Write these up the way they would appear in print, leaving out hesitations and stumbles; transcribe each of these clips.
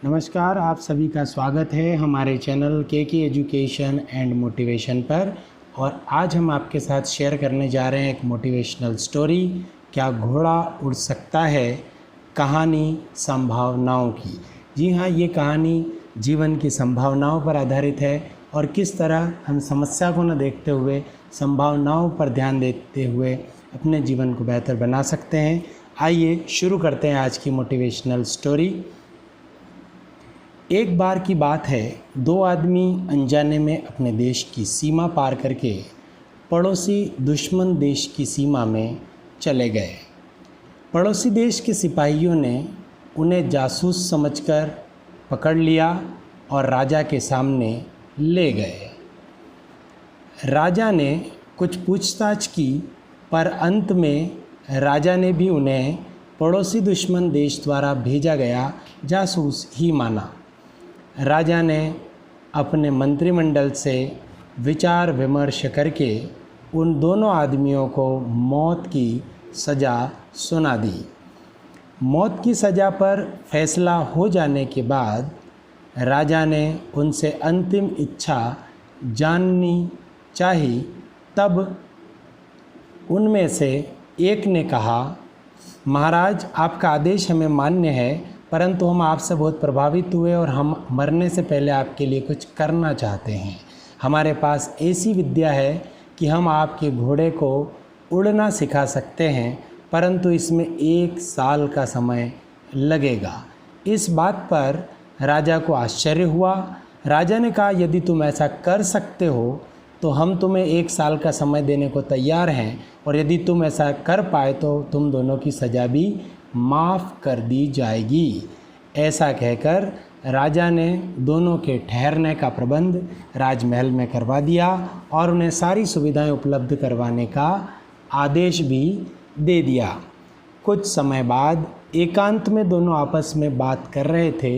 नमस्कार, आप सभी का स्वागत है हमारे चैनल के एजुकेशन एंड मोटिवेशन पर। और आज हम आपके साथ शेयर करने जा रहे हैं एक मोटिवेशनल स्टोरी, क्या घोड़ा उड़ सकता है, कहानी संभावनाओं की। जी हाँ, ये कहानी जीवन की संभावनाओं पर आधारित है और किस तरह हम समस्या को न देखते हुए संभावनाओं पर ध्यान देते हुए अपने जीवन को बेहतर बना सकते हैं। आइए शुरू करते हैं आज की मोटिवेशनल स्टोरी। एक बार की बात है, दो आदमी अनजाने में अपने देश की सीमा पार करके पड़ोसी दुश्मन देश की सीमा में चले गए। पड़ोसी देश के सिपाहियों ने उन्हें जासूस समझकर पकड़ लिया और राजा के सामने ले गए। राजा ने कुछ पूछताछ की, पर अंत में राजा ने भी उन्हें पड़ोसी दुश्मन देश द्वारा भेजा गया जासूस ही माना। राजा ने अपने मंत्रिमंडल से विचार विमर्श करके उन दोनों आदमियों को मौत की सज़ा सुना दी। मौत की सज़ा पर फैसला हो जाने के बाद राजा ने उनसे अंतिम इच्छा जाननी चाही। तब उनमें से एक ने कहा, महाराज, आपका आदेश हमें मान्य है, परंतु हम आपसे बहुत प्रभावित हुए और हम मरने से पहले आपके लिए कुछ करना चाहते हैं। हमारे पास ऐसी विद्या है कि हम आपके घोड़े को उड़ना सिखा सकते हैं, परंतु इसमें 1 साल का समय लगेगा। इस बात पर राजा को आश्चर्य हुआ। राजा ने कहा, यदि तुम ऐसा कर सकते हो तो हम तुम्हें 1 साल का समय देने को तैयार हैं, और यदि तुम ऐसा कर पाए तो तुम दोनों की सज़ा भी माफ़ कर दी जाएगी। ऐसा कहकर राजा ने दोनों के ठहरने का प्रबंध राजमहल में करवा दिया और उन्हें सारी सुविधाएं उपलब्ध करवाने का आदेश भी दे दिया। कुछ समय बाद एकांत में दोनों आपस में बात कर रहे थे।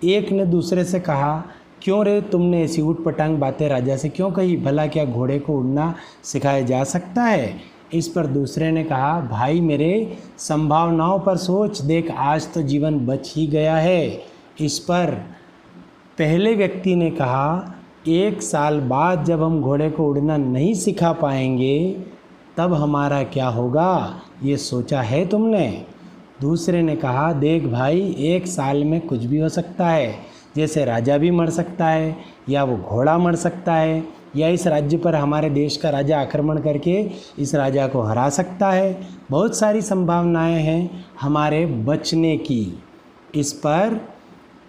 एक ने दूसरे से कहा, क्यों रे, तुमने ऐसी ऊटपटांग बातें राजा से क्यों कही? भला क्या घोड़े को उड़ना सिखाया जा सकता है? इस पर दूसरे ने कहा, भाई मेरे, संभावनाओं पर सोच, देख आज तो जीवन बच ही गया है। इस पर पहले व्यक्ति ने कहा, 1 साल बाद जब हम घोड़े को उड़ना नहीं सिखा पाएंगे तब हमारा क्या होगा, ये सोचा है तुमने? दूसरे ने कहा, देख भाई, 1 साल में कुछ भी हो सकता है। जैसे राजा भी मर सकता है, या वो घोड़ा मर सकता है, या इस राज्य पर हमारे देश का राजा आक्रमण करके इस राजा को हरा सकता है। बहुत सारी संभावनाएं हैं हमारे बचने की। इस पर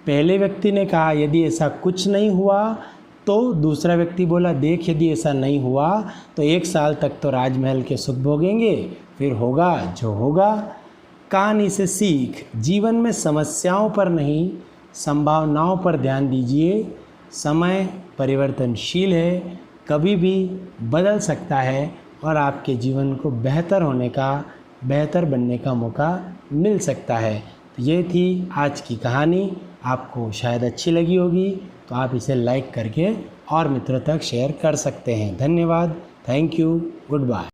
पहले व्यक्ति ने कहा, यदि ऐसा कुछ नहीं हुआ तो दूसरा व्यक्ति बोला, देख यदि ऐसा नहीं हुआ तो 1 साल तक तो राजमहल के सुख भोगेंगे, फिर होगा जो होगा। कहानी से सीख, जीवन में समस्याओं पर नहीं संभावनाओं पर ध्यान दीजिए। समय परिवर्तनशील है, कभी भी बदल सकता है और आपके जीवन को बेहतर बनने का मौका मिल सकता है। तो ये थी आज की कहानी। आपको शायद अच्छी लगी होगी तो आप इसे लाइक करके और मित्रों तक शेयर कर सकते हैं। धन्यवाद, थैंक यू, गुड बाय।